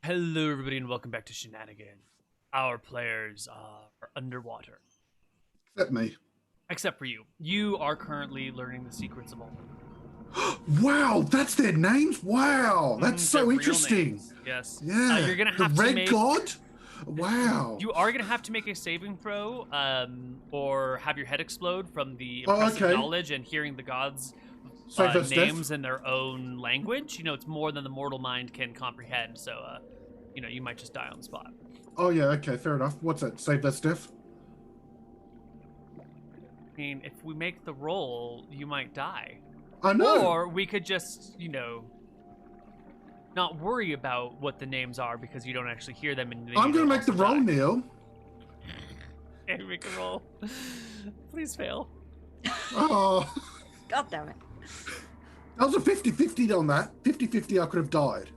Hello, everybody, and welcome back to Shenanigans. Our players are underwater. Except me. Except for you. You are currently learning the secrets of all. Wow, that's their names? Wow, that's so interesting. Yes. Yeah. You're gonna have the to Red make... God? Wow. You are gonna have to make a saving throw, or have your head explode from the impressive knowledge and hearing the gods' names in their own language. You know, it's more than the mortal mind can comprehend. So, you might just die on the spot. Oh yeah, okay, fair enough. What's that? Save that stuff? I mean, if we make the roll, you might die. I know. Or we could just, not worry about what the names are because you don't actually hear them. And I'm going to make the roll, Neal. Okay, make a roll. Please fail. Oh. God damn it. That was a 50-50 on that. 50-50 I could have died.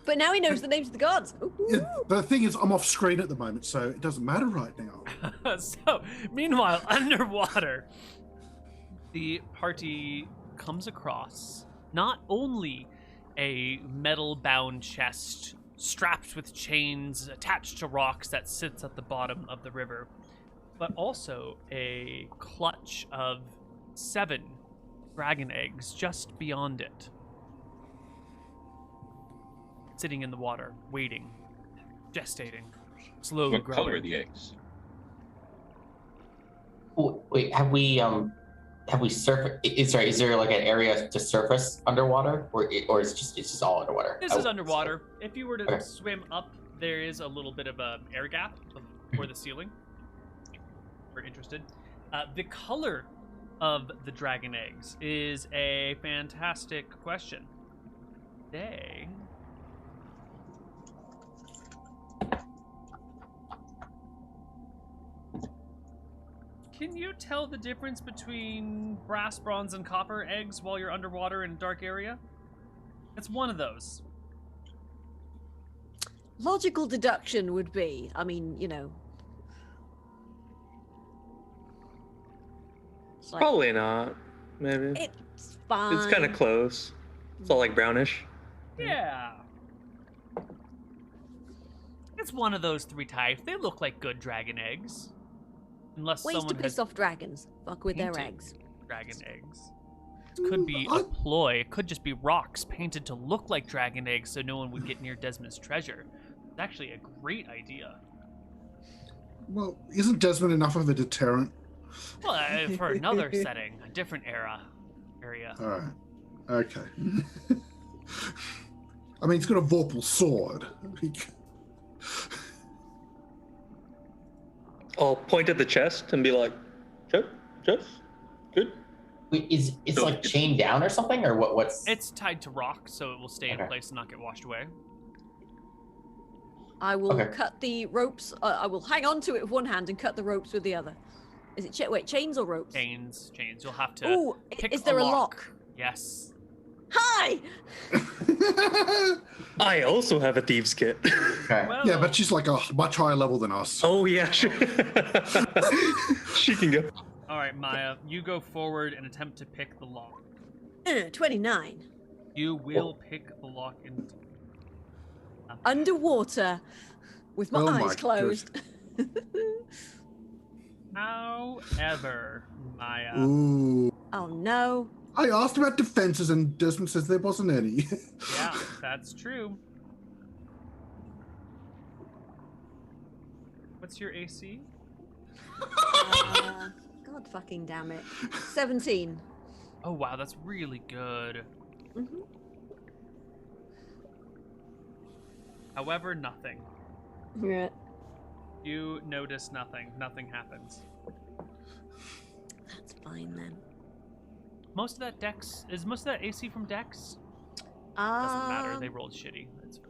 But now he knows the names of the gods. Yeah, the thing is, I'm off screen at the moment, so it doesn't matter right now. So, meanwhile, underwater, the party comes across not only a metal-bound chest strapped with chains attached to rocks that sits at the bottom of the river, but also a clutch of 7 dragon eggs just beyond it. Sitting in the water, waiting, gestating, slowly What growing. color are the eggs? Oh, wait, have we surfaced? Is there like an area to surface underwater, or is it's just all underwater? This is underwater. If you were to swim up, there is a little bit of a air gap for the ceiling. If you're interested. The color of the dragon eggs is a fantastic question. They... Can you tell the difference between brass, bronze, and copper eggs while you're underwater in a dark area? It's one of those. Logical deduction would be, I mean, it's like, Probably not. Maybe. it's fine. It's kind of close. It's all like brownish. Yeah. It's one of those 3 types. They look like good dragon eggs. Unless Ways to someone piss has off dragons. Fuck with their painted eggs. dragon eggs. This could be a ploy. It could just be rocks painted to look like dragon eggs so no one would get near Desmond's treasure. It's actually a great idea. Well, isn't Desmond enough of a deterrent? Well, for another setting, a different area. All right. Okay. I mean, he's got a Vorpal sword. I'll point at the chest and be like, chest, good. Wait, it's like chained down or something, or what's? It's tied to rock, so it will stay in place and not get washed away. I will cut the ropes. I will hang on to it with one hand and cut the ropes with the other. Is it chains or ropes? Chains. You'll have to. Ooh, pick is there a lock? Yes. Hi. I also have a thieves kit. Okay. Well, Yeah, but she's like a much higher level than us. Oh yeah, sure. She can go. all right, Maya, you go forward and attempt to pick the lock. 29. You will pick the lock in. Underwater, with my eyes closed. However, Maya. Ooh. Oh no. I asked about defenses and Desmond says there wasn't any. Yeah, that's true. What's your AC? God fucking damn it. 17. Oh wow, that's really good. Mm-hmm. However, nothing. Yeah. You notice nothing. Nothing happens. That's fine then. Most of that AC from Dex? Doesn't matter. They rolled shitty. That's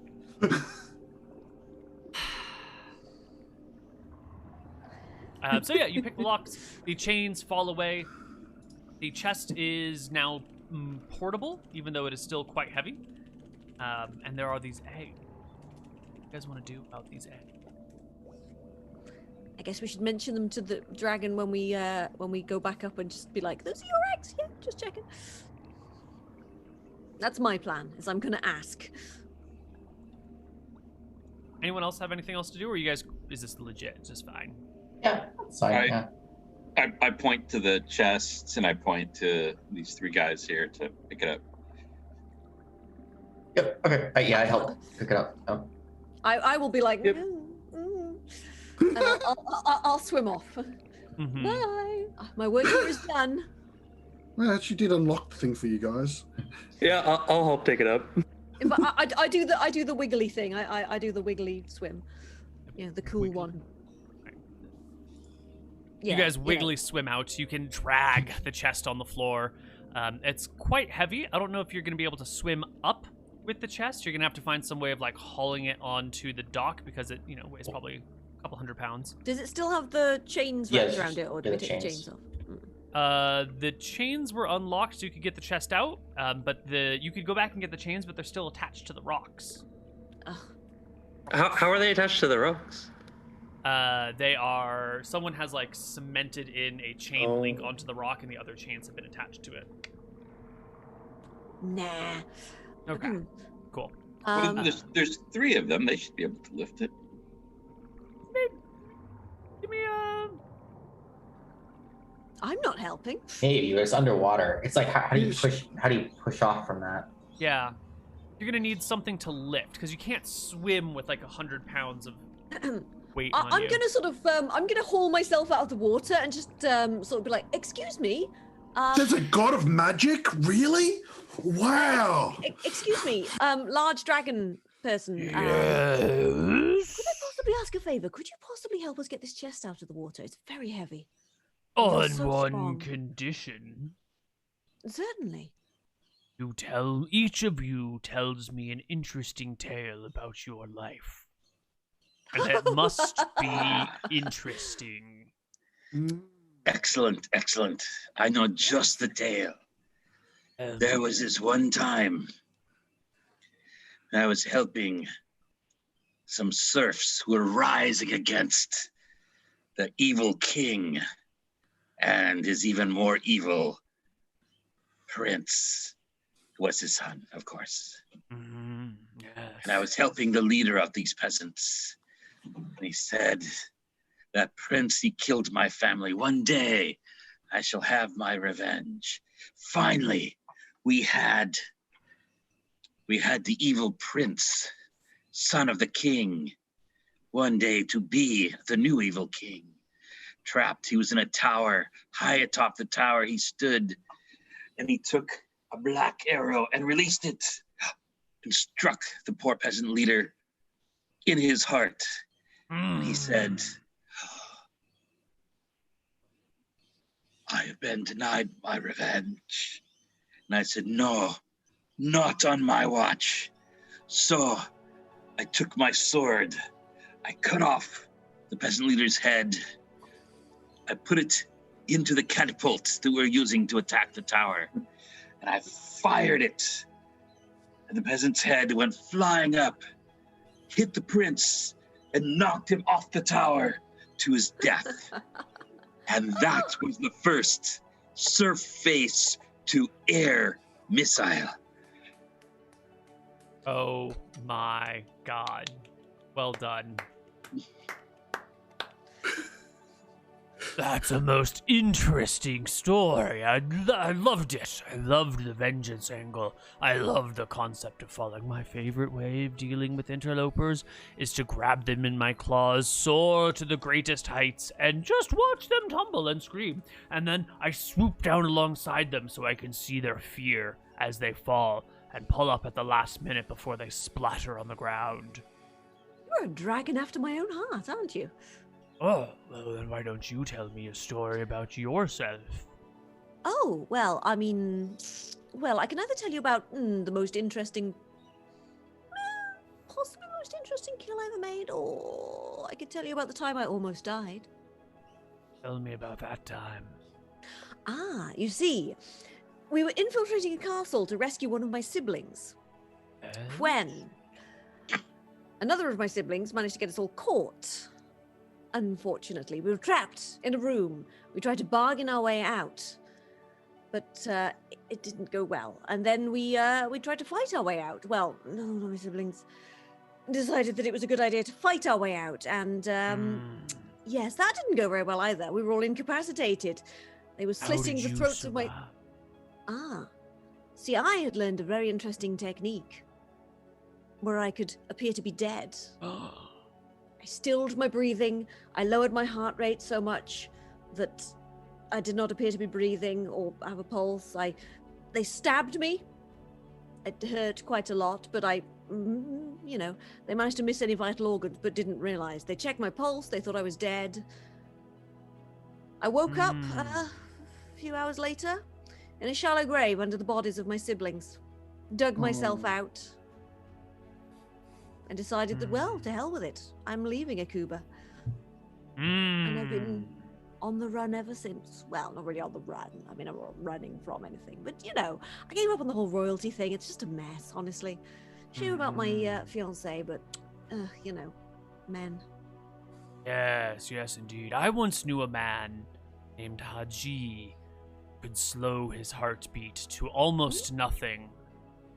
fine. So yeah, you pick the locks. The chains fall away. The chest is now portable, even though it is still quite heavy. And there are these eggs. What do you guys want to do about these eggs? I guess we should mention them to the dragon when we go back up and just be like, "Those are your eggs." Yeah, just checking. That's my plan. Is I'm gonna ask. Anyone else have anything else to do, or you guys? Is this legit? It's just fine. Yeah, it's fine. Yeah. I point to the chests and I point to these 3 guys here to pick it up. Yep. Okay. Yeah, I help pick it up. I will be like, Yep. and I'll swim off. Mhm. Bye. My work here is done. Well, she did unlock the thing for you guys. Yeah, I'll help take it up. But I do the wiggly thing. I do the wiggly swim. Yeah, the cool one. Yeah, You guys wiggly swim out. You can drag the chest on the floor. It's quite heavy. I don't know if you're going to be able to swim up with the chest. You're going to have to find some way of like hauling it onto the dock because it, weighs probably a couple 100 pounds. Does it still have the chains wrapped around it, or do we take the chains off? The chains were unlocked so you could get the chest out, but you could go back and get the chains, but they're still attached to the rocks. How are they attached to the rocks? They are. Someone has like cemented in a chain link onto the rock, and the other chains have been attached to it. Nah. Okay. Cool. Well, there's 3 of them. They should be able to lift it. Give me a. I'm not helping. Maybe it's underwater. It's like how do you push off from that? Yeah. You're gonna need something to lift because you can't swim with like 100 pounds of weight on I'm you. gonna sort of I'm gonna haul myself out of the water and just sort of be like, excuse me. There's a god of magic? Really? Wow. Excuse me, large dragon person. Yes. Could I possibly ask a favor? Could you possibly help us get this chest out of the water? It's very heavy. On so one strong. condition. Certainly. Each of you tells me an interesting tale about your life. And it must be interesting. Excellent. I know just the tale. There was this one time I was helping some serfs who were rising against the evil king and his even more evil prince, who was his son, of course. Yes. And I was helping the leader of these peasants. And he said, that prince, he killed my family. One day, I shall have my revenge. Finally, we had the evil prince, son of the king, one day to be the new evil king. Trapped, he was in a tower. High atop the tower he stood, and he took a black arrow and released it and struck the poor peasant leader in his heart. And he said, I have been denied my revenge. And I said, no, not on my watch. So I took my sword. I cut off the peasant leader's head. I put it into the catapult that we're using to attack the tower. And I fired it. And the peasant's head went flying up, hit the prince, and knocked him off the tower to his death. And that was the first surface to air missile. Oh my god. Well done. That's a most interesting story. I loved it. I loved the vengeance angle. I loved the concept of falling. My favorite way of dealing with interlopers is to grab them in my claws, soar to the greatest heights, and just watch them tumble and scream. And then I swoop down alongside them so I can see their fear as they fall and pull up at the last minute before they splatter on the ground. You're a dragon after my own heart, aren't you? Oh, well then why don't you tell me a story about yourself? Oh, well, I mean, I can either tell you about the most interesting, possibly most interesting kill I ever made, or I could tell you about the time I almost died. Tell me about that time. Ah, you see, we were infiltrating a castle to rescue one of my siblings. When another of my siblings managed to get us all caught. Unfortunately, we were trapped in a room. We tried to bargain our way out, but it didn't go well. And then we tried to fight our way out. Well, no, my siblings. decided that it was a good idea to fight our way out. And yes, that didn't go very well either. We were all incapacitated. They were How slitting did the you throats of my... survive? Ah. See, I had learned a very interesting technique where I could appear to be dead. I stilled my breathing. I lowered my heart rate so much that I did not appear to be breathing or have a pulse. They stabbed me. It hurt quite a lot, but they managed to miss any vital organs, but didn't realize. They checked my pulse. They thought I was dead. I woke up a few hours later in a shallow grave under the bodies of my siblings. Dug myself out. And decided that, well, to hell with it. I'm leaving Akuba. And I've been on the run ever since. Well, not really on the run. I mean, I'm not running from anything. But, I gave up on the whole royalty thing. It's just a mess, honestly. Shame about my fiancé, but, men. Yes, indeed. I once knew a man named Haji who could slow his heartbeat to almost nothing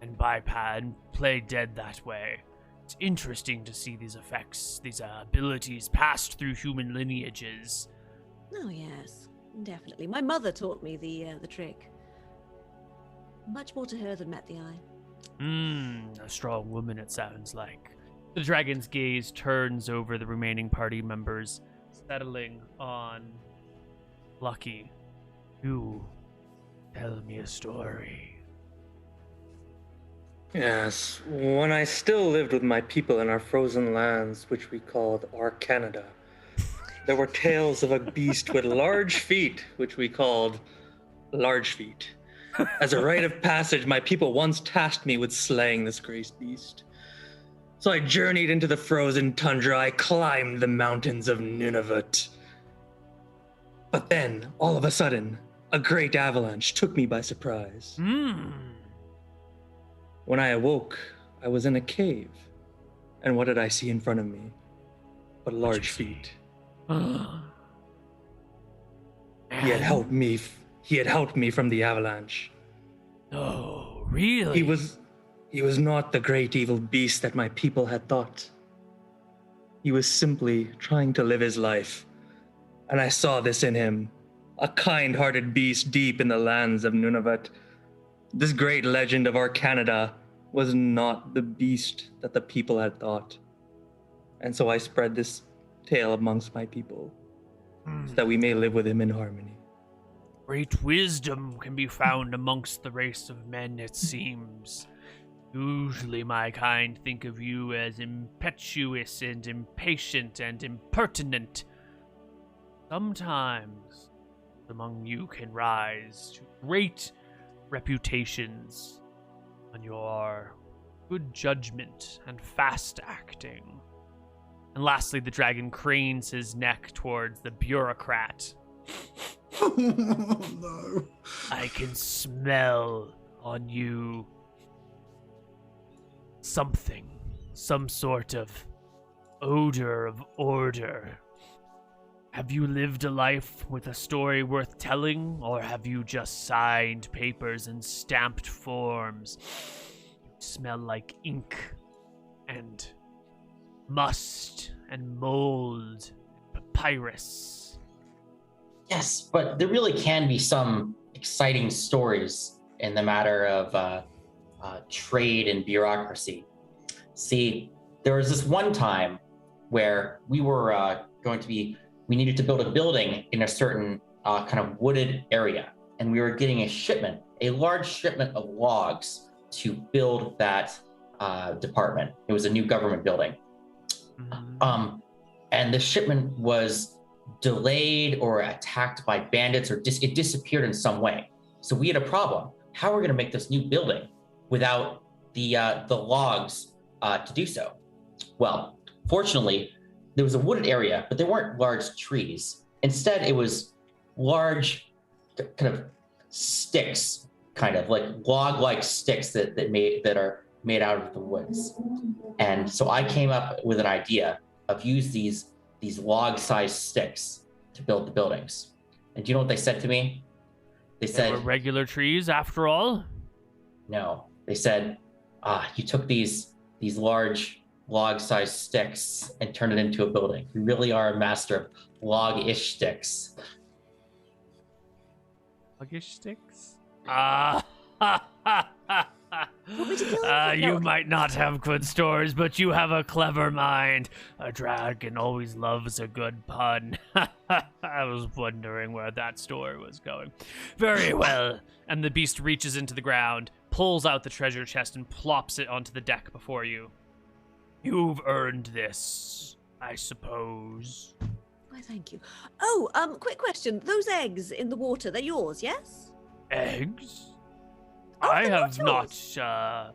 and bypass and play dead that way. It's interesting to see these effects, these abilities passed through human lineages. Oh, yes, definitely. My mother taught me the trick. Much more to her than met the eye. A strong woman, it sounds like. The dragon's gaze turns over the remaining party members, settling on Lucky. You tell me a story. Yes, when I still lived with my people in our frozen lands, which we called our Canada, there were tales of a beast with large feet, which we called large feet. As a rite of passage, my people once tasked me with slaying this great beast. So I journeyed into the frozen tundra. I climbed the mountains of Nunavut. But then, all of a sudden, a great avalanche took me by surprise. When I awoke, I was in a cave. And what did I see in front of me? But large feet. He had helped me. He had helped me from the avalanche. Oh, really? He was not the great evil beast that my people had thought. He was simply trying to live his life. And I saw this in him. A kind-hearted beast deep in the lands of Nunavut. This great legend of our Canada was not the beast that the people had thought. And so I spread this tale amongst my people, so that we may live with him in harmony. Great wisdom can be found amongst the race of men, it seems. Usually my kind think of you as impetuous and impatient and impertinent. Sometimes among you can rise to great reputations on your good judgment and fast acting. And lastly, the dragon cranes his neck towards the bureaucrat. Oh, no. I can smell on you something, some sort of odor of order. Have you lived a life with a story worth telling, or have you just signed papers and stamped forms? You smell like ink and must and mold, papyrus. Yes, but there really can be some exciting stories in the matter of trade and bureaucracy. See, there was this one time where we were we needed to build a building in a certain kind of wooded area, and we were getting a large shipment of logs to build that department. It was a new government building. And the shipment was delayed or attacked by bandits, or it disappeared in some way. So we had a problem. How are we going to make this new building without the logs to do so? Well, fortunately, there was a wooded area, but there weren't large trees. Instead, it was large kind of sticks, kind of like log-like sticks that are made out of the woods. And so I came up with an idea of use these log-sized sticks to build the buildings. And do you know what they said to me? They said, were regular trees after all? No. They said, you took these large log-sized sticks and turn it into a building. We really are a master of log-ish sticks. Log-ish sticks? Ah. Want me to kill him? You No. might not have good stories, but you have a clever mind. A dragon always loves a good pun. I was wondering where that story was going. Very well. And the beast reaches into the ground, pulls out the treasure chest, and plops it onto the deck before you. You've earned this, I suppose. Why, thank you. Oh, quick question. Those eggs in the water, they're yours, yes? Eggs? Oh, I they're have yours. not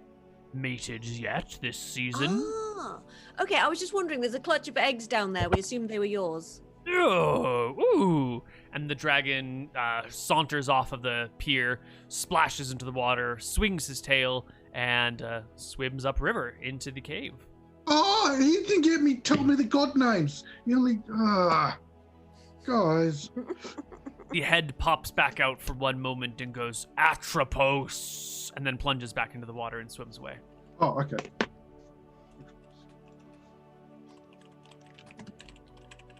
mated yet this season. Ah. Okay, I was just wondering, there's a clutch of eggs down there. We assumed they were yours. Oh, ooh. And the dragon saunters off of the pier, splashes into the water, swings his tail, and swims upriver into the cave. Oh, he didn't get me. Told me the god names. You only. Guys. The head pops back out for one moment and goes, Atropos, and then plunges back into the water and swims away. Oh, okay.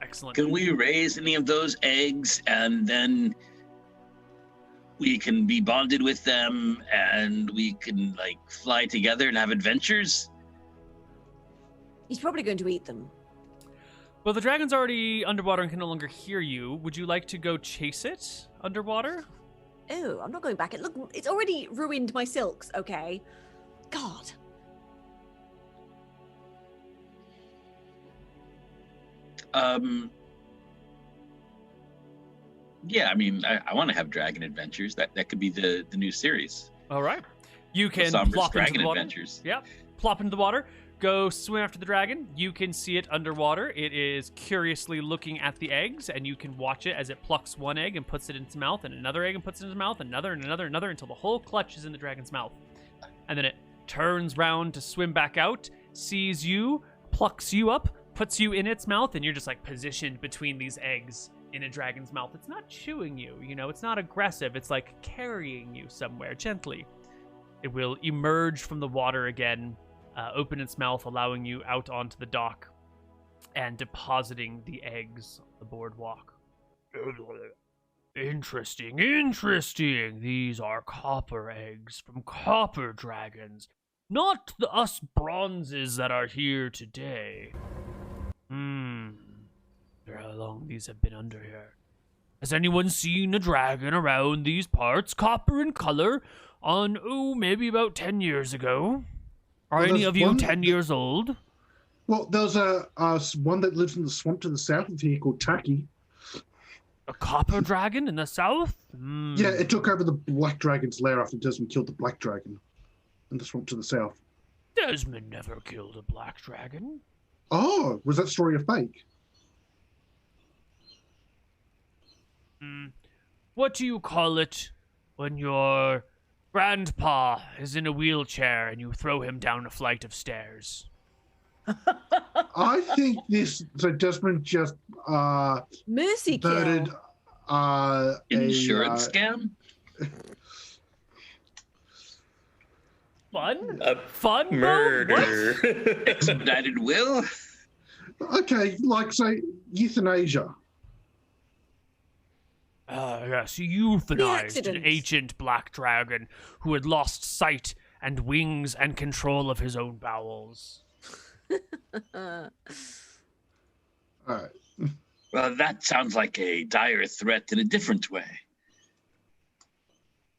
Excellent. Can we raise any of those eggs and then we can be bonded with them and we can like fly together and have adventures? He's probably going to eat them. Well, the dragon's already underwater and can no longer hear you. Would you like to go chase it underwater? Oh, I'm not going back. Look, it's already ruined my silks, okay? God. Yeah, I mean, I want to have dragon adventures. That could be the new series. All right. You can Somber's plop into Dragon the water. Adventures. Yeah, plop into the water. Go swim after the dragon. You can see it underwater. It is curiously looking at the eggs, and you can watch it as it plucks one egg and puts it in its mouth, and another egg and puts it in its mouth, another and another and another, until the whole clutch is in the dragon's mouth. And then it turns round to swim back out, sees you, plucks you up, puts you in its mouth, and you're just like positioned between these eggs in a dragon's mouth. It's not chewing you, you know, it's not aggressive. It's like carrying you somewhere gently. It will emerge from the water again, open its mouth, allowing you out onto the dock and depositing the eggs on the boardwalk. Interesting. These are copper eggs from copper dragons, not the us bronzes that are here today. Wonder how long these have been under here. Has anyone seen a dragon around these parts, copper in color, on, maybe about 10 years ago? Are Well, any there's of you one 10 years old? Well, there's a one that lives in the swamp to the south of here called Tacky. A copper dragon in the south? Yeah, it took over the Black Dragon's lair after Desmond killed the Black Dragon in the swamp to the south. Desmond never killed a black dragon. Oh, was that story a fake? What do you call it when your grandpa is in a wheelchair and you throw him down a flight of stairs? I think so Desmond just Mercy kill. murdered Insurance scam? Fun? Fun murder. Expedited will? Okay, like say euthanasia. Yes, he euthanized an accident. ancient black dragon who had lost sight and wings and control of his own bowels. All right. Well, that sounds like a dire threat in a different way.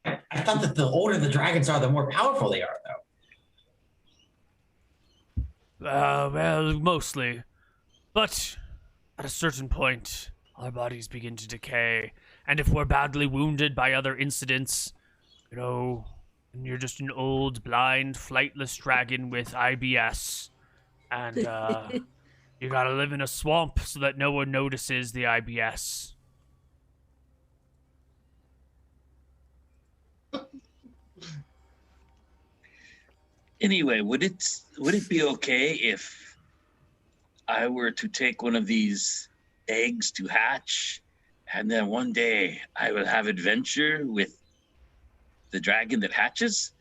I thought that the older the dragons are, the more powerful they are, though. Well, mostly. But at a certain point, our bodies begin to decay. And if we're badly wounded by other incidents, you know, and you're just an old, blind, flightless dragon with IBS, and you gotta live in a swamp so that no one notices the IBS. Anyway, would it be okay if I were to take one of these eggs to hatch, and then one day I will have adventure with the dragon that hatches?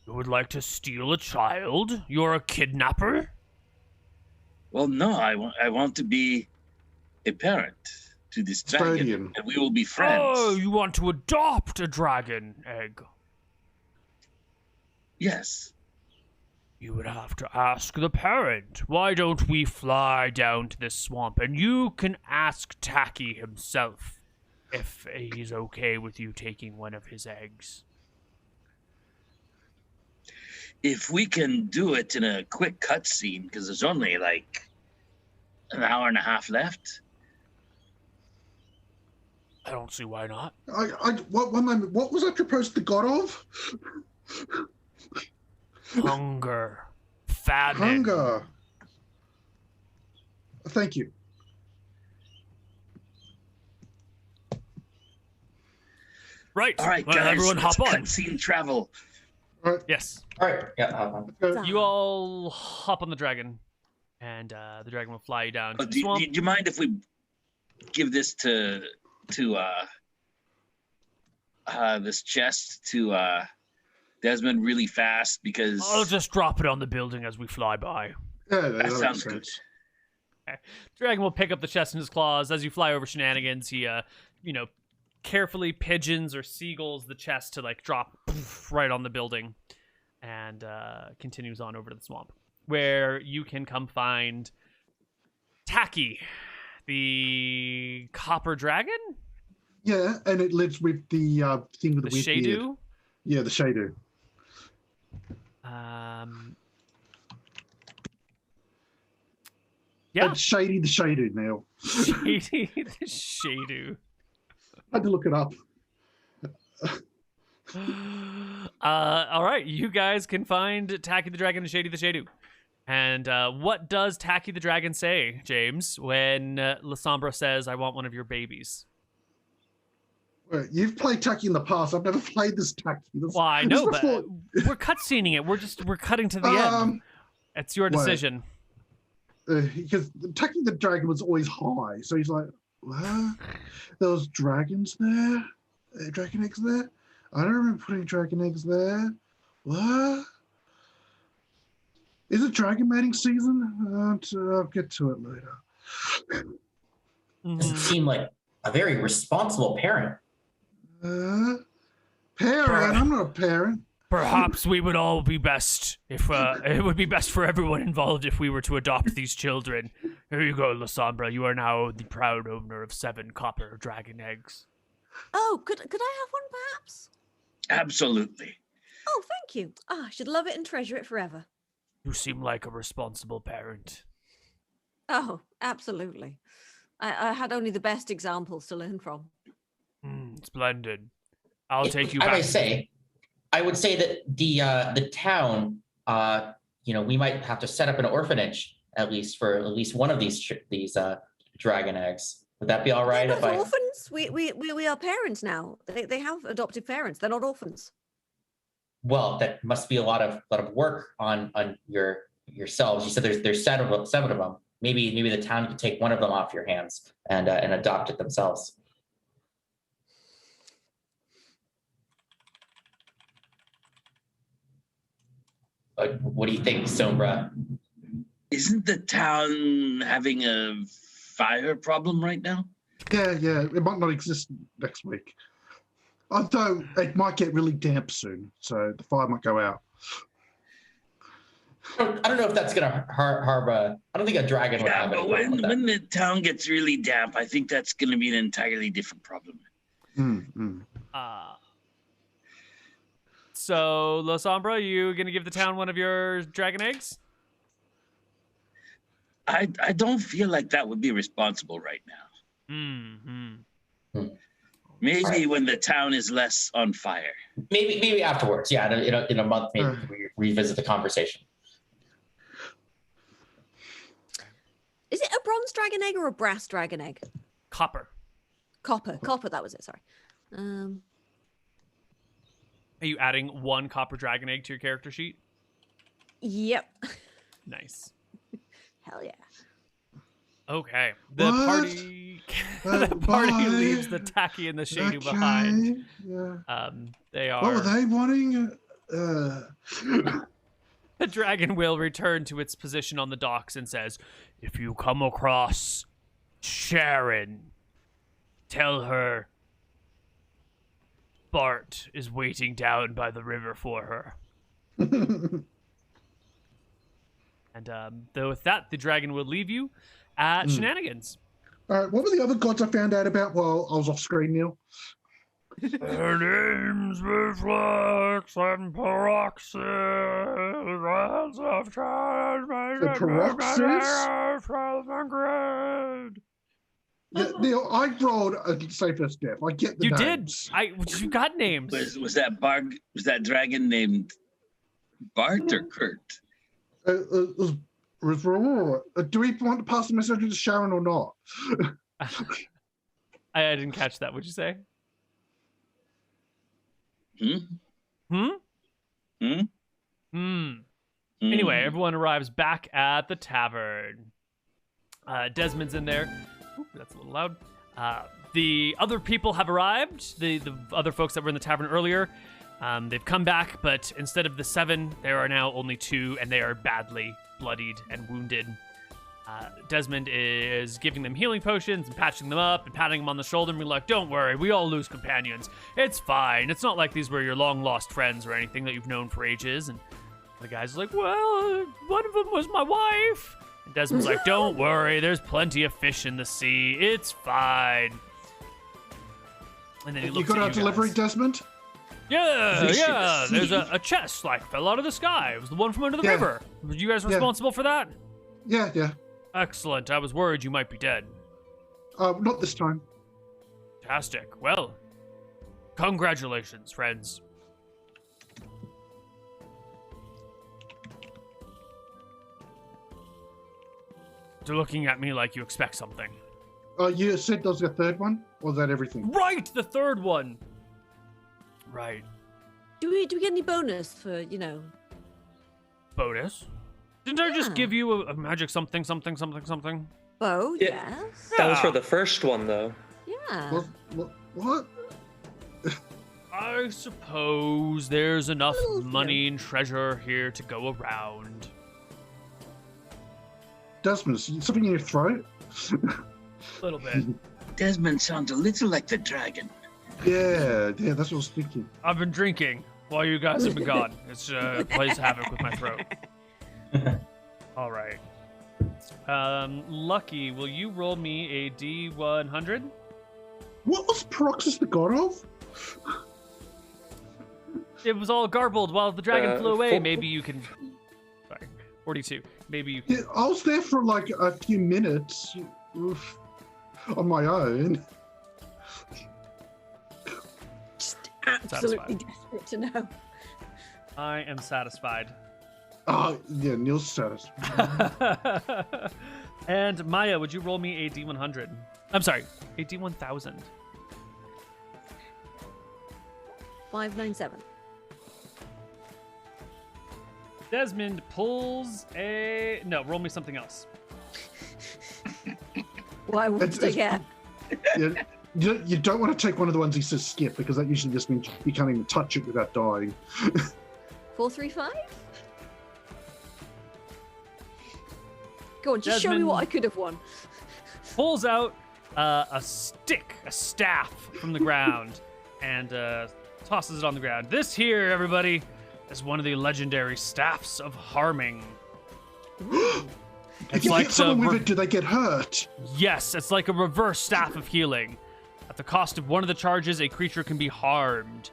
You would like to steal a child? You're a kidnapper? Well, no, I want to be a parent to this dragon, Custodian. and we will be friends. Oh, you want to adopt a dragon egg? Yes. You would have to ask the parent. Why don't we fly down to this swamp and you can ask Tacky himself if he's okay with you taking one of his eggs. If we can do it in a quick cutscene, because there's only like an hour and a half left. I don't see why not. One moment. What was I proposed the god of? Hunger. Famine. Hunger. Thank you. Right. All right, Well, guys, everyone let's hop on. cutscene travel. All right. Yes. All right. Yeah. Hop on. Go. You all hop on the dragon, and the dragon will fly you down to Oh, the do swamp. you mind if we give this to this chest to Desmond really fast, because I'll just drop it on the building as we fly by. Yeah, that makes sounds good. sense. Dragon will pick up the chest in his claws. As you fly over Shenanigans, he, carefully pigeons or seagulls the chest to, drop right on the building and continues on over to the swamp, where you can come find Tacky, the copper dragon? Yeah, and it lives with the thing with The the weird beard. Shadu? Yeah, the Shadu. Yeah. And Shady the Shadu, Neal. Shady the Shadu. I had to look it up. All right, you guys can find Tacky the Dragon and Shady the Shadu. And what does Tacky the Dragon say, James, when Lasombra says, "I want one of your babies"? Wait, you've played Tacky in the past. I've never played this Tacky. Well, I know, but we're cutscening it. We're cutting to the end. It's your decision. Because Tacky the Dragon was always high, so he's like, "What? There was dragons there? Dragon eggs there? I don't remember putting dragon eggs there. What? Is it dragon mating season? I'll get to it later." Doesn't seem like a very responsible parent. Parent? I'm not a parent. Perhaps we would all be best if it would be best for everyone involved if we were to adopt these children. Here you go, Lasombra. You are now the proud owner of 7 copper dragon eggs. Oh, could I have one, perhaps? Absolutely. Oh, thank you. I should love it and treasure it forever. You seem like a responsible parent. Oh, absolutely. I had only the best examples to learn from. Splendid. I'll take you As back. I would say that the town, we might have to set up an orphanage at least for at least one of these dragon eggs. Would that be all right? They're not orphans. We are parents now. They have adoptive parents. They're not orphans. Well, that must be a lot of work on yourselves. You said there's 7 of them. Maybe the town could take one of them off your hands and adopt it themselves. What do you think, Sombra? Isn't the town having a fire problem right now? Yeah. It might not exist next week. Although it might get really damp soon, so the fire might go out. I don't know if that's going to harbor. I don't think a dragon would have Yeah, it. but when the town gets really damp, I think that's going to be an entirely different problem. So, Lasombra, you gonna give the town one of your dragon eggs? I don't feel like that would be responsible right now. Maybe Right. when the town is less on fire. Maybe afterwards. Yeah, in a month, maybe we revisit the conversation. Is it a bronze dragon egg or a brass dragon egg? Copper. Copper, that was it, sorry. Are you adding 1 copper dragon egg to your character sheet? Yep. Nice. Hell yeah. Okay. The What? party Bye. leaves the Tacky and the Shadu behind. Yeah. They What were are they wanting? The dragon will return to its position on the docks and says, "If you come across Sharon, tell her Bart is waiting down by the river for her." And though with that, the dragon will leave you at Shenanigans. All right, what were the other gods I found out about while I was off screen, Neal? Her name's Reflex and Paroxys of The Paroxys? Yeah, Neal, I rolled a safest death. I get the You names. did. You got names. Was that dragon named Bart or Kurt? Do we want to pass the message to Sharon or not? I didn't catch that. What'd you say? Anyway, everyone arrives back at the tavern. Desmond's in there. Oop, that's a little loud. The other people have arrived. The other folks that were in the tavern earlier. They've come back, but instead of the 7, there are now only 2, and they are badly bloodied and wounded. Desmond is giving them healing potions and patching them up and patting them on the shoulder and being like, "Don't worry, we all lose companions. It's fine. It's not like these were your long-lost friends or anything that you've known for ages." And the guy's like, "Well, one of them was my wife." And Desmond's like, "Don't worry, there's plenty of fish in the sea. It's fine." And then he looks You got at our you delivery, guys. Desmond? Yeah. There's a chest fell out of the sky. It was the one from under the river. Were you guys responsible for that? Yeah. Excellent. I was worried you might be dead. Not this time. Fantastic. Well, congratulations, friends. You're looking at me like you expect something. You said there was a third one? Or was that everything? Right, the third one. Right. Do we get any bonus for, Bonus? Didn't I just give you a magic something? bow? Yeah. Yes. That was for the first one, though. Yeah. What? I suppose there's enough Little, money and treasure here to go around. Desmond, something in your throat? A little bit. Desmond sounds a little like the dragon. Yeah, that's what I was thinking. I've been drinking while you guys have been gone. It's plays havoc with my throat. All right. Lucky, will you roll me a D100? What was Paroxys the god of? It was all garbled while the dragon flew away. four- Maybe you can... Sorry, 42. Maybe you can... Yeah, I was there for like a few minutes on my own. Just absolutely Satisfied. desperate to know. I am satisfied. Oh, yeah, Neal's satisfied. And Maya, would you roll me a D100? I'm sorry, a D1000. 597. Desmond pulls a... No, roll me something else. What would I get? Yeah, you don't want to take one of the ones he says skip, because that usually just means you can't even touch it without dying. 435? Go on, just show me Desmond- what I could have won. Pulls out a staff from the ground, and tosses it on the ground. This here, everybody, is one of the legendary staffs of harming. If you hit someone with it, do they get hurt? Yes, it's like a reverse staff of healing. At the cost of one of the charges, a creature can be harmed.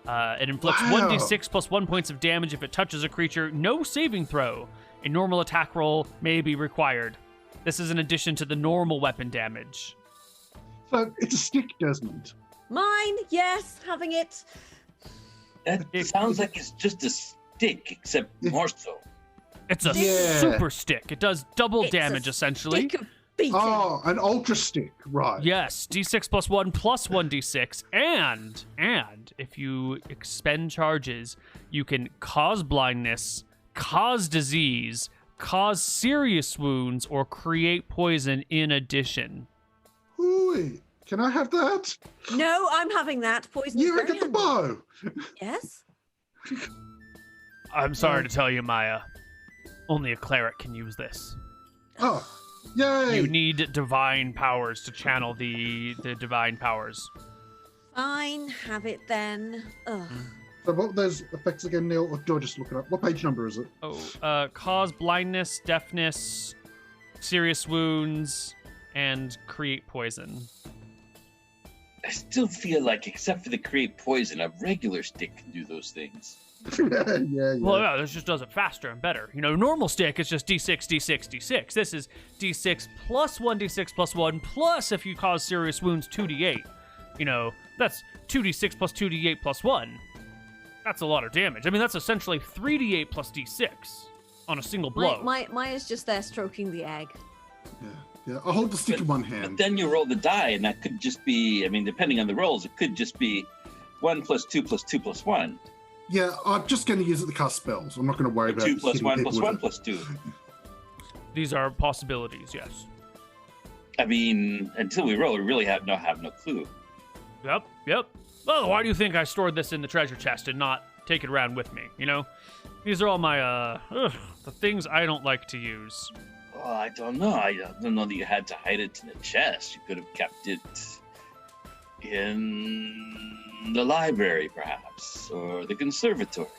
It inflicts Wow. 1d6 plus 1 points of damage if it touches a creature. No saving throw. A normal attack roll may be required. This is in addition to the normal weapon damage. So it's a stick, Desmond. Mine, yes, having it. That sounds like it's just a stick, except more so. It's a Yeah. super stick. It does double It's damage, a essentially. Stick of beating. Oh, an ultra stick, right. Yes, d6 plus 1 plus 1d6. And if you expend charges, you can cause blindness, cause disease, cause serious wounds, or create poison in addition. Ooh, can I have that? No, I'm having that. Poison. is You very get the handy. bow. Yes. I'm sorry to tell you, Maya. Only a cleric can use this. Oh, yay! You need divine powers to channel the divine powers. Fine, have it then. Ugh. So what were those effects again, Neil? Or do I just look it up? What page number is it? Cause blindness, deafness, serious wounds, and create poison. I still feel like, except for the create poison, a regular stick can do those things. yeah. Well, yeah, this just does it faster and better. You know, normal stick is just d6, d6, d6. This is d6 plus 1, d6 plus 1, plus if you cause serious wounds, 2d8. You know, that's 2d6 plus 2d8 plus 1. That's a lot of damage. I mean, that's essentially 3d8 plus d6 on a single blow. Maya's just there stroking the egg. Yeah. I'll hold the stick in one hand. But then you roll the die, and that could just be, I mean, depending on the rolls, it could just be 1 plus 2 plus 2 plus 1. Yeah, I'm just going to use it to cast spells. I'm not going to worry about 2 plus hitting 1 people plus with 1 it. plus 2. These are possibilities, yes. I mean, until we roll, we really have no clue. Yep. Well, why do you think I stored this in the treasure chest and not take it around with me, you know? These are all my, the things I don't like to use. Oh, I don't know. I don't know that you had to hide it in the chest. You could have kept it in the library, perhaps, or the conservatory.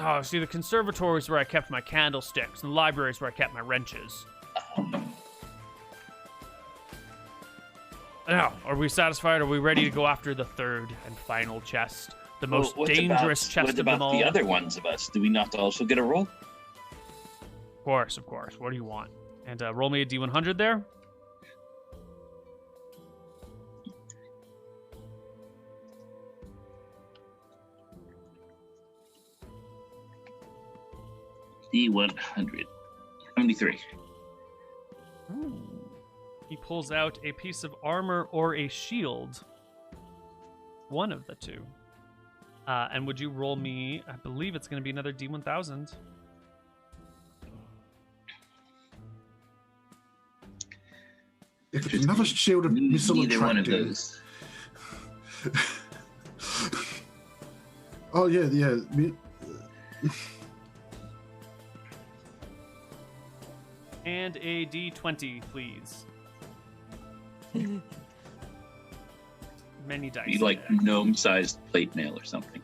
Oh, see, the conservatory is where I kept my candlesticks, and the library is where I kept my wrenches. Now, are we satisfied? Are we ready to go after the third and final chest? The most dangerous chest of them all? What about the other ones of us? Do we not also get a roll? Of course. What do you want? And roll me a D100 there. D100. 73. Ooh. He pulls out a piece of armor or a shield. One of the two. And would you roll me, I believe it's going to be another D1000. If it's another shield of missile Neither one of attracting. those. Oh, yeah. And a D20, please. Many dice. Be like there. gnome-sized plate mail or something.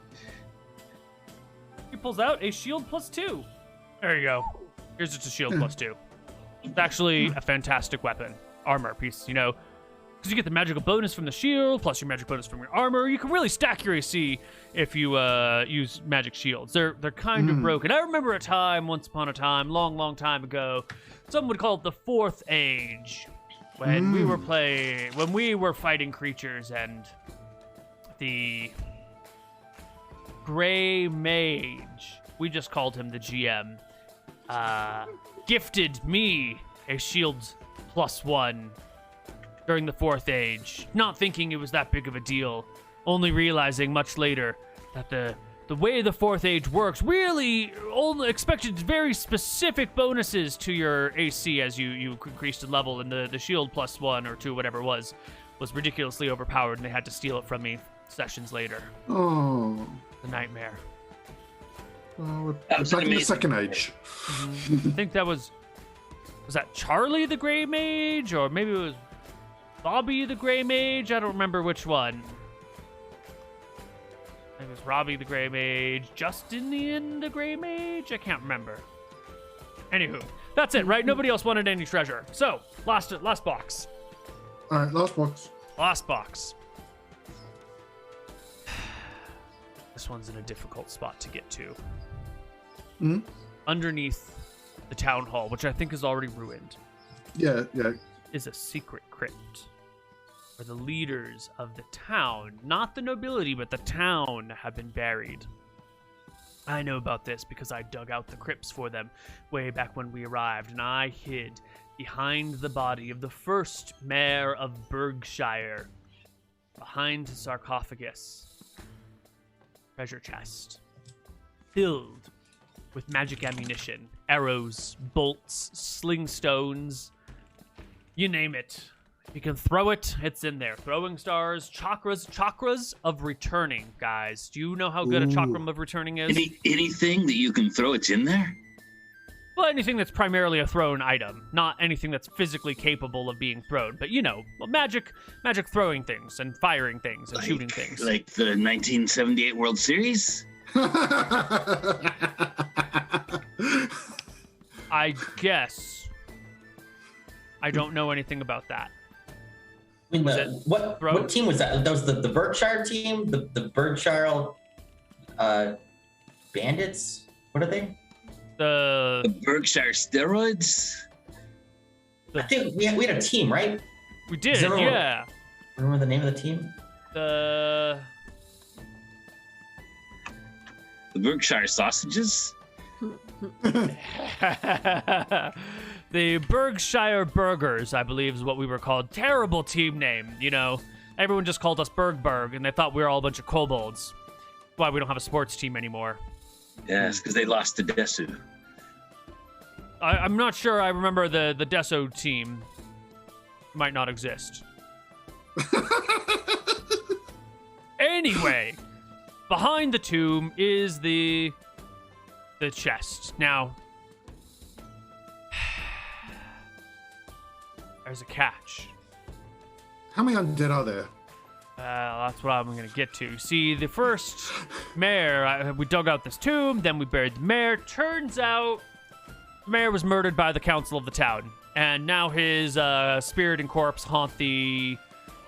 He pulls out a shield plus 2. There you go. Here's just a shield plus 2. It's actually a fantastic weapon. Armor piece, you know. Because you get the magical bonus from the shield, plus your magic bonus from your armor. You can really stack your AC if you use magic shields. They're kind of broken. I remember a time, once upon a time, long time ago, some would call it the Fourth Age, when we were fighting creatures, and the Gray Mage, we just called him the GM, gifted me a shield plus 1 during the Fourth Age, not thinking it was that big of a deal, only realizing much later that the way the Fourth Age works really only expected very specific bonuses to your AC as you increased in level, and the shield plus 1 or 2, whatever it was ridiculously overpowered, and they had to steal it from me sessions later. Oh. The nightmare. Well, we're That was back an in the amazing Second Age. I think that was that Charlie the Gray Mage, or maybe it was Bobby the Gray Mage? I don't remember which one. I think it was Robbie the Gray Mage, Justinian the Gray Mage? I can't remember. Anywho, that's it, right? Nobody else wanted any treasure. So, last box. All right, last box. Last box. This one's in a difficult spot to get to. Underneath the town hall, which I think is already ruined, Yeah. is a secret crypt where the leaders of the town, not the nobility, but the town, have been buried. I know about this because I dug out the crypts for them way back when we arrived, and I hid behind the body of the first mayor of Berkshire, behind the sarcophagus. Treasure chest filled with magic ammunition, arrows, bolts, sling stones, you name it. You can throw it. It's in there. Throwing stars, chakras of returning, guys. Do you know how good a chakram of returning is? Anything that you can throw, it's in there? Well, anything that's primarily a thrown item, not anything that's physically capable of being thrown. But magic throwing things and firing things and shooting things. Like the 1978 World Series? I guess. I don't know anything about that. I mean, what team was that? That was the Berkshire team? The Berkshire Bandits? What are they? The Berkshire Steroids? I think we had a team, right? We did, yeah. Remember the name of the team? The Berkshire Sausages? The Berkshire Burgers, I believe, is what we were called. Terrible team name, Everyone just called us Bergberg, and they thought we were all a bunch of kobolds. That's why we don't have a sports team anymore. Yes, because they lost to Desu. I'm not sure I remember the Deso team. Might not exist. Anyway, behind the tomb is the chest. Now, there's a catch. How many undead are there? That's what I'm going to get to. See, the first mayor, we dug out this tomb, then we buried the mayor. Turns out the mayor was murdered by the council of the town, and now his spirit and corpse haunt the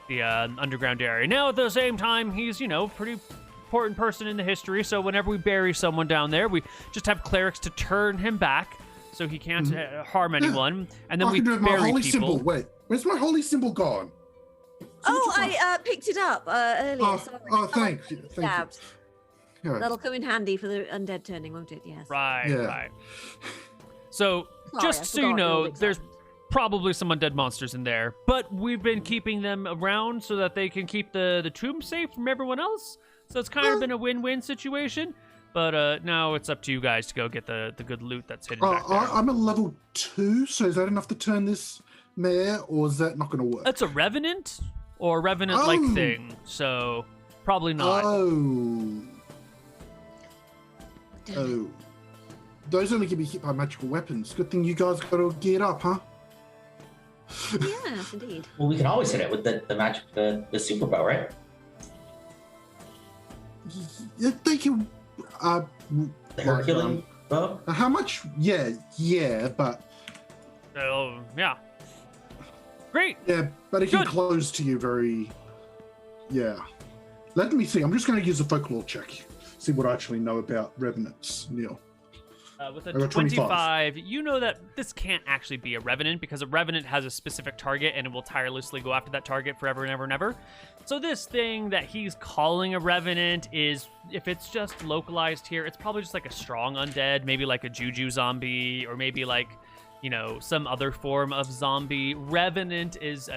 underground area. Now, at the same time, he's, pretty important person in the history, so whenever we bury someone down there, we just have clerics to turn him back so he can't harm anyone, and then we bury my holy people. Symbol. Wait, where's my holy symbol gone? I picked it up earlier. Sorry. Thank you. Yeah. That'll come in handy for the undead turning, won't it? Yes. Right. So, just so you know, there's probably some undead monsters in there, but we've been keeping them around so that they can keep the tomb safe from everyone else. So it's kind of been a win-win situation. But now it's up to you guys to go get the good loot that's hidden back there. I'm at level 2, so is that enough to turn this mare, or is that not going to work? It's a revenant or revenant-like thing, so probably not. Oh. Those only can be hit by magical weapons. Good thing you guys got all geared up, huh? Yes, indeed. Well, we can always hit it with the magic, the super bow, right? Yeah, they can. The Herculean bow? How much? Yeah, but. So, yeah. Great. Yeah, but it can close to you very. Yeah. Let me see. I'm just going to use a folklore check. See what I actually know about revenants, Neal. With a 25, you know that this can't actually be a revenant because a revenant has a specific target and it will tirelessly go after that target forever and ever and ever. So this thing that he's calling a revenant is, if it's just localized here, it's probably just like a strong undead, maybe like a juju zombie, or maybe like, some other form of zombie. Revenant is,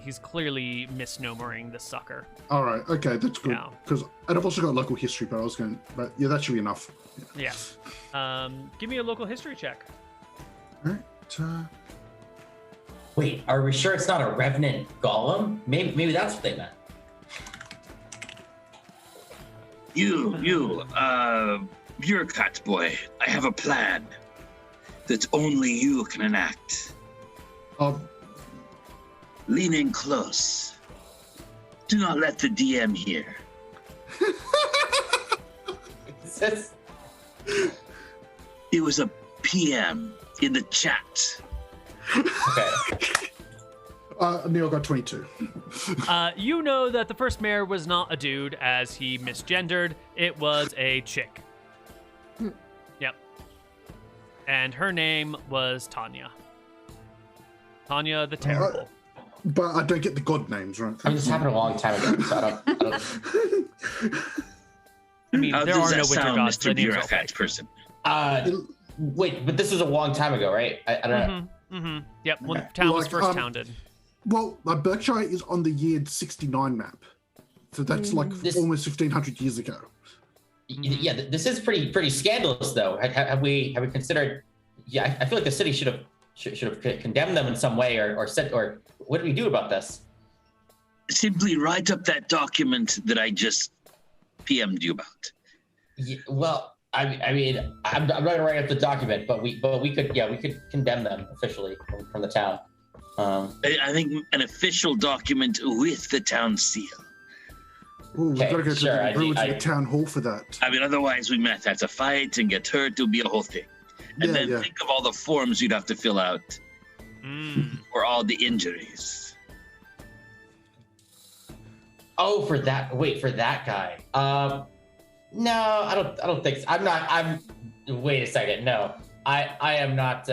he's clearly misnomering the sucker. All right, okay, that's good. Because I've also got local history, but yeah, that should be enough. Yeah. Give me a local history check. All right. Wait, are we sure it's not a revenant golem? Maybe that's what they meant. You're a cat boy. I have a plan that only you can enact. Lean in close. Do not let the DM hear. It was a PM in the chat. Okay. Neal got 22. You know that the first mayor was not a dude, as he misgendered. It was a chick. Yep. And her name was Tanya. Tanya the Terrible. But I don't get the god names, right? I mean, this happened a long time ago, so I don't... I mean, there are no winter gods. Mr. Bureaucrat person. Wait, but this was a long time ago, right? I don't know. Mm-hmm. Yep, when the town was first founded. Well, Berkshire is on the year 69 map. So that's almost 1,500 years ago. Yeah, this is pretty scandalous, though. Have we considered? Yeah, I feel like the city should have should have condemned them in some way, or said, or what do we do about this? Simply write up that document that I just PM'd you about. Yeah, well, I mean, I'm not gonna write up the document, but we could condemn them officially from the town. I think an official document with the town seal. Ooh, we've got to go to the ruins of the I- town hall for that. I mean, otherwise we might have to fight and get hurt. It'll be a whole thing. And then think of all the forms you'd have to fill out for all the injuries. Oh, for that guy. No, I don't think so. Wait a second. No, I am not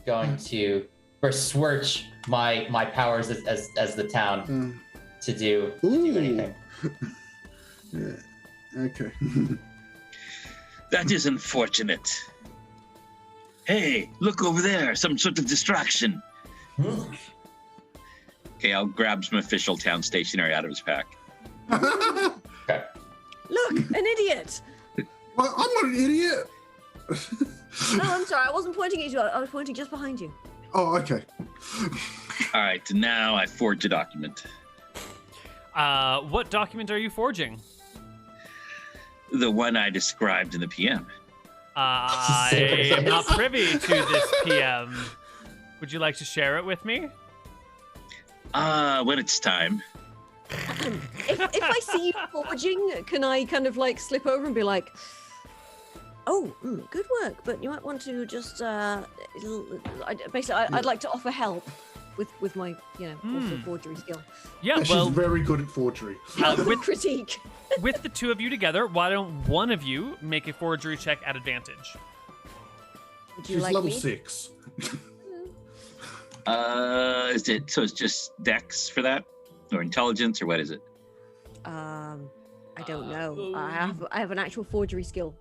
going to besmirch my powers as the town to do anything. Yeah. Okay. That is unfortunate. Hey, look over there. Some sort of distraction. Okay, I'll grab some official town stationery out of his pack. Okay. Look, an idiot. Well, I'm not an idiot. No, I'm sorry. I wasn't pointing at you. I was pointing just behind you. Oh, okay. All right, now I forged a document. What document are you forging? The one I described in the PM. I am not privy to this PM. Would you like to share it with me? When it's time. If I see you forging, can I kind of like slip over and be like, "Oh, good work, but you might want to just I'd like to offer help with my also forgery skill." Yeah, She's well, very good at forgery. with Critique. with the two of you together, why don't one of you make a forgery check at advantage? Would you She's like level me? 6. It's just Dex for that, or intelligence, or what is it? I don't know. I have an actual forgery skill.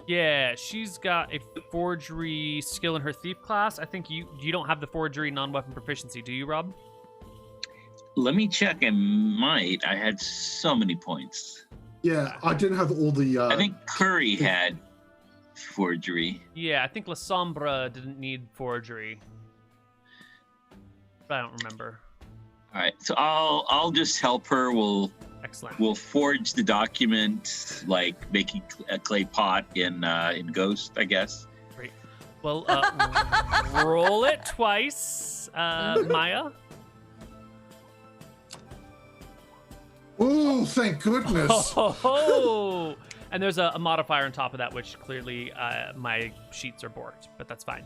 Yeah, she's got a forgery skill in her thief class. I think you don't have the forgery non-weapon proficiency, do you, Rob? Let me check. I might. I had so many points. Yeah, I didn't have all the. I think Curry had forgery. Yeah, I think La Sombra didn't need forgery. But I don't remember. All right, so I'll just help her. Excellent. We'll forge the document, like making a clay pot in Ghost, I guess. Great. Well, roll it twice, Maya. Oh, thank goodness. Oh, and there's a modifier on top of that, which clearly my sheets are borked, but that's fine.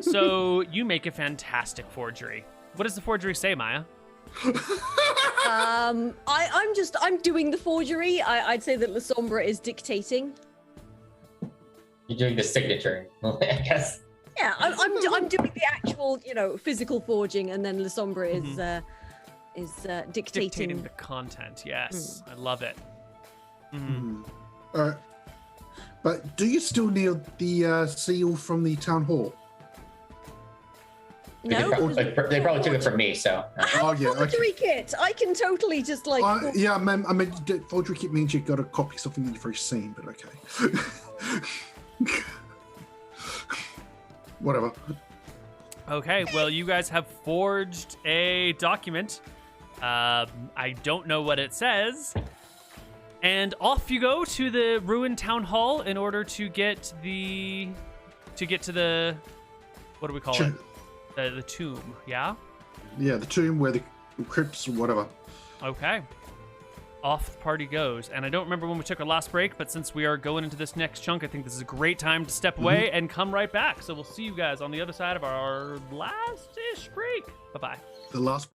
So you make a fantastic forgery. What does the forgery say, Maya? I'm doing the forgery. I'd say that La Sombra is dictating. You're doing the signature, I guess. Yeah, I'm doing the actual, physical forging, and then La Sombra is dictating The content. Yes, I love it. But do you still need the seal from the town hall? No, They probably took it from me, so. I have a forgery kit. I can totally just like. Yeah, I mean, forgery kit means you've got to copy something that you've already seen, but okay. Whatever. Okay, well, you guys have forged a document. I don't know what it says. And off you go to the ruined town hall in order to get to the, what do we call it? The tomb, yeah? Yeah, the tomb where the crypts or whatever. Okay. Off the party goes. And I don't remember when we took our last break, but since we are going into this next chunk, I think this is a great time to step away and come right back. So we'll see you guys on the other side of our last-ish break. Bye-bye. The last